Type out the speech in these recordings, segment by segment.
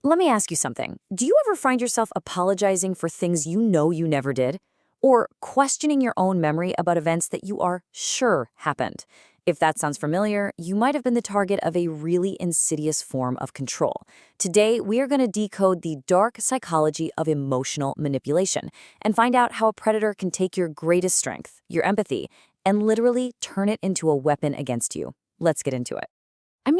Let me ask you something. Do you ever find yourself apologizing for things you know you never did? Or questioning your own memory about events that you are sure happened? If that sounds familiar, you might have been the target of a really insidious form of control. Today, we are going to decode the dark psychology of emotional manipulation and find out how a predator can take your greatest strength, your empathy, and literally turn it into a weapon against you. Let's get into it.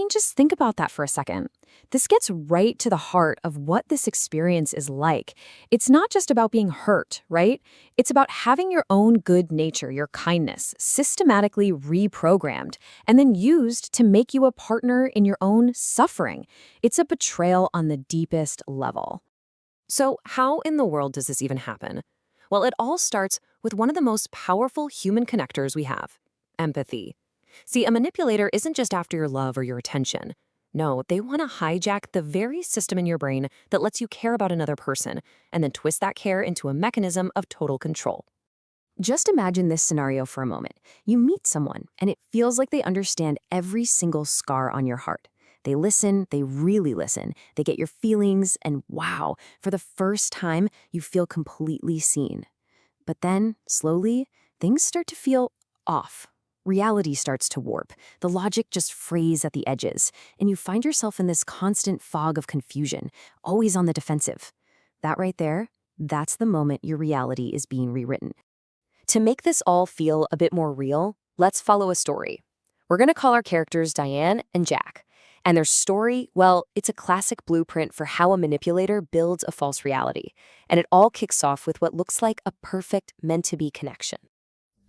Just think about that for a second. This gets right to the heart of what this experience is like. It's not just about being hurt, right? It's about having your own good nature, your kindness, systematically reprogrammed and then used to make you a partner in your own suffering. It's a betrayal on the deepest level. So, how in the world does this even happen? Well, it all starts with one of the most powerful human connectors we have: empathy. See, a manipulator isn't just after your love or your attention. No, they want to hijack the very system in your brain that lets you care about another person and then twist that care into a mechanism of total control. Just imagine this scenario for a moment. You meet someone, and it feels like they understand every single scar on your heart. They listen, they really listen, they get your feelings, and wow, for the first time, you feel completely seen. But then, slowly, things start to feel off. Reality starts to warp. The logic just frays at the edges, and you find yourself in this constant fog of confusion, always on the defensive. That right there, that's the moment your reality is being rewritten. To make this all feel a bit more real, let's follow a story. We're going to call our characters Diane and Jack. And their story, well, it's a classic blueprint for how a manipulator builds a false reality. And it all kicks off with what looks like a perfect meant-to-be connection.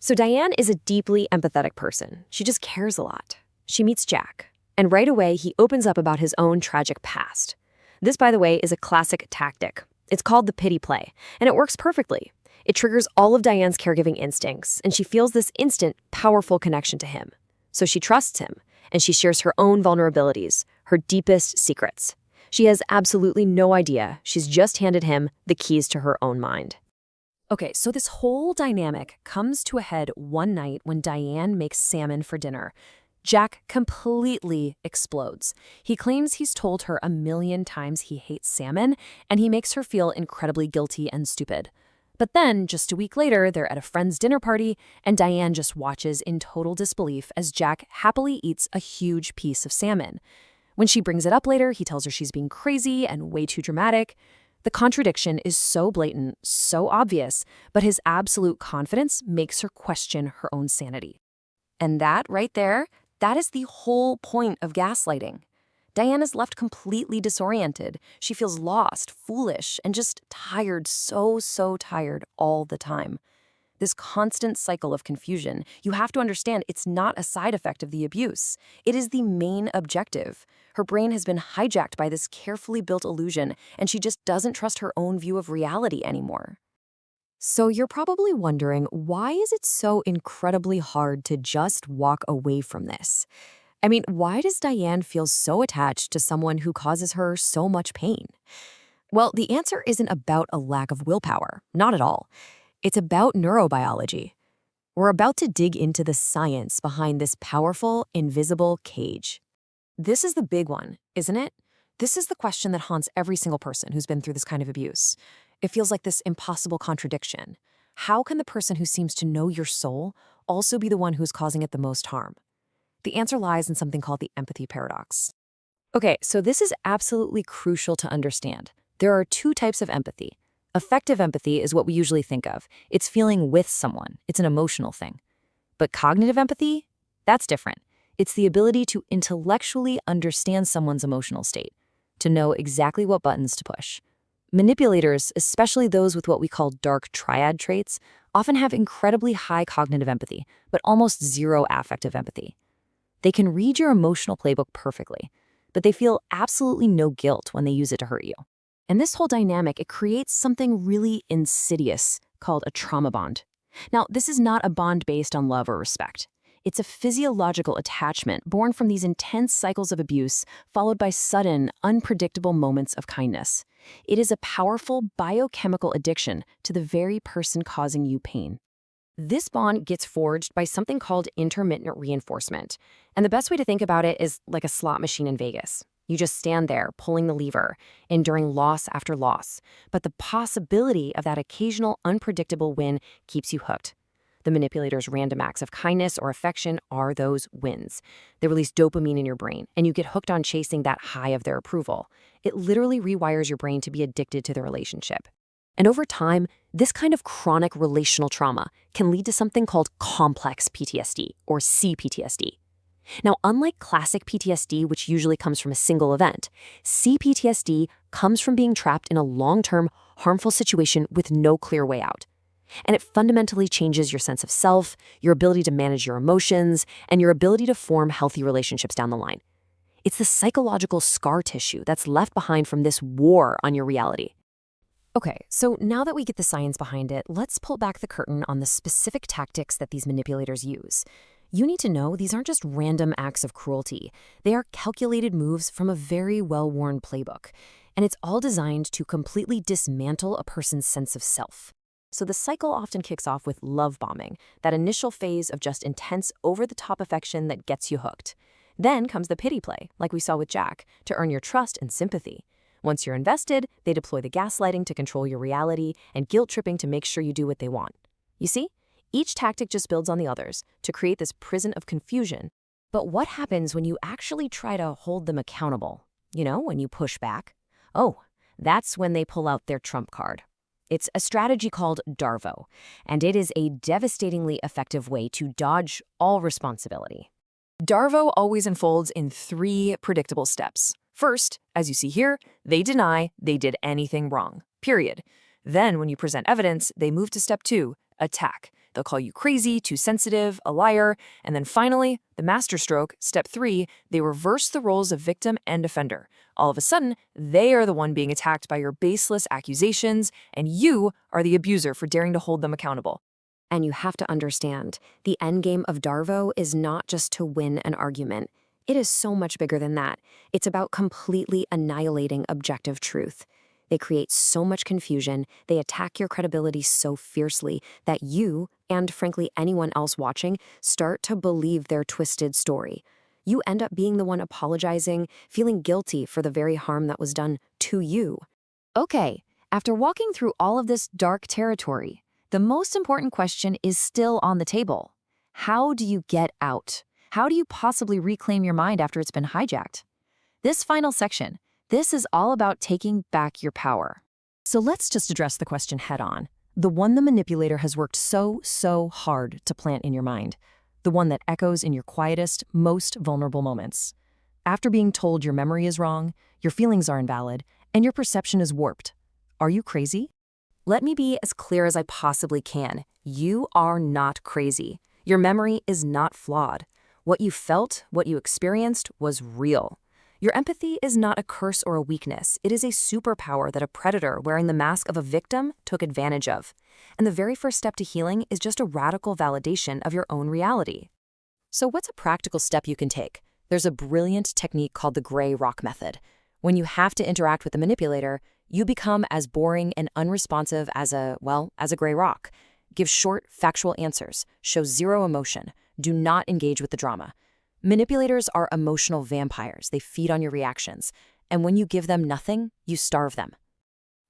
So Diane is a deeply empathetic person. She just cares a lot. She meets Jack, and right away he opens up about his own tragic past. This, by the way, is a classic tactic. It's called the pity play, and it works perfectly. It triggers all of Diane's caregiving instincts, and she feels this instant, powerful connection to him. So she trusts him, and she shares her own vulnerabilities, her deepest secrets. She has absolutely no idea. She's just handed him the keys to her own mind. Okay, so this whole dynamic comes to a head one night when Diane makes salmon for dinner. Jack completely explodes. He claims he's told her 1,000,000 times he hates salmon, and he makes her feel incredibly guilty and stupid. But then, just a week later, they're at a friend's dinner party, and Diane just watches in total disbelief as Jack happily eats a huge piece of salmon. When she brings it up later, he tells her she's being crazy and way too dramatic. The contradiction is so blatant, so obvious, but his absolute confidence makes her question her own sanity. And that right there, that is the whole point of gaslighting. Diane is left completely disoriented. She feels lost, foolish, and just tired, so tired all the time. This constant cycle of confusion, you have to understand it's not a side effect of the abuse. It is the main objective. Her brain has been hijacked by this carefully built illusion, and she just doesn't trust her own view of reality anymore. So you're probably wondering, why is it so incredibly hard to just walk away from this? Why does Diane feel so attached to someone who causes her so much pain? Well, the answer isn't about a lack of willpower, not at all. It's about neurobiology. We're about to dig into the science behind this powerful, invisible cage. This is the big one, isn't it? This is the question that haunts every single person who's been through this kind of abuse. It feels like this impossible contradiction. How can the person who seems to know your soul also be the one who's causing it the most harm? The answer lies in something called the empathy paradox. Okay, so this is absolutely crucial to understand. There are two types of empathy. Affective empathy is what we usually think of. It's feeling with someone. It's an emotional thing. But cognitive empathy? That's different. It's the ability to intellectually understand someone's emotional state, to know exactly what buttons to push. Manipulators, especially those with what we call dark triad traits, often have incredibly high cognitive empathy, but almost zero affective empathy. They can read your emotional playbook perfectly, but they feel absolutely no guilt when they use it to hurt you. And this whole dynamic, it creates something really insidious called a trauma bond. Now, this is not a bond based on love or respect. It's a physiological attachment born from these intense cycles of abuse, followed by sudden, unpredictable moments of kindness. It is a powerful biochemical addiction to the very person causing you pain. This bond gets forged by something called intermittent reinforcement. And the best way to think about it is like a slot machine in Vegas. You just stand there, pulling the lever, enduring loss after loss. But the possibility of that occasional unpredictable win keeps you hooked. The manipulator's random acts of kindness or affection are those wins. They release dopamine in your brain, and you get hooked on chasing that high of their approval. It literally rewires your brain to be addicted to the relationship. And over time, this kind of chronic relational trauma can lead to something called complex PTSD, or CPTSD. Now, unlike classic PTSD, which usually comes from a single event, CPTSD comes from being trapped in a long-term, harmful situation with no clear way out. And it fundamentally changes your sense of self, your ability to manage your emotions, and your ability to form healthy relationships down the line. It's the psychological scar tissue that's left behind from this war on your reality. Okay, so now that we get the science behind it, let's pull back the curtain on the specific tactics that these manipulators use. You need to know these aren't just random acts of cruelty. They are calculated moves from a very well-worn playbook. And it's all designed to completely dismantle a person's sense of self. So the cycle often kicks off with love bombing, that initial phase of just intense, over-the-top affection that gets you hooked. Then comes the pity play, like we saw with Jack, to earn your trust and sympathy. Once you're invested, they deploy the gaslighting to control your reality and guilt-tripping to make sure you do what they want. You see? Each tactic just builds on the others to create this prison of confusion. But what happens when you actually try to hold them accountable? You know, when you push back? Oh, that's when they pull out their trump card. It's a strategy called DARVO, and it is a devastatingly effective way to dodge all responsibility. DARVO always unfolds in 3 predictable steps. First, as you see here, they deny they did anything wrong, period. Then, when you present evidence, they move to step 2, attack. They'll call you crazy, too sensitive, a liar, and then finally, the masterstroke, step 3, they reverse the roles of victim and offender. All of a sudden, they are the one being attacked by your baseless accusations, and you are the abuser for daring to hold them accountable. And you have to understand, the endgame of DARVO is not just to win an argument. It is so much bigger than that. It's about completely annihilating objective truth. They create so much confusion, they attack your credibility so fiercely that you, and frankly anyone else watching, start to believe their twisted story. You end up being the one apologizing, feeling guilty for the very harm that was done to you. Okay, after walking through all of this dark territory, the most important question is still on the table. How do you get out? How do you possibly reclaim your mind after it's been hijacked? This final section, this is all about taking back your power. So let's just address the question head on. The one the manipulator has worked so hard to plant in your mind. The one that echoes in your quietest, most vulnerable moments. After being told your memory is wrong, your feelings are invalid, and your perception is warped. Are you crazy? Let me be as clear as I possibly can. You are not crazy. Your memory is not flawed. What you felt, what you experienced was real. Your empathy is not a curse or a weakness. It is a superpower that a predator wearing the mask of a victim took advantage of. And the very first step to healing is just a radical validation of your own reality. So what's a practical step you can take? There's a brilliant technique called the gray rock method. When you have to interact with the manipulator, you become as boring and unresponsive as a gray rock. Give short, factual answers. Show zero emotion. Do not engage with the drama. Manipulators are emotional vampires. They feed on your reactions. And when you give them nothing, you starve them.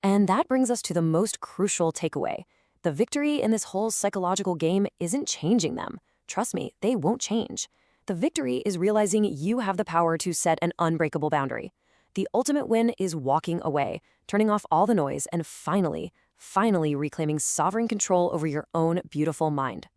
And that brings us to the most crucial takeaway. The victory in this whole psychological game isn't changing them. Trust me, they won't change. The victory is realizing you have the power to set an unbreakable boundary. The ultimate win is walking away, turning off all the noise, and finally reclaiming sovereign control over your own beautiful mind.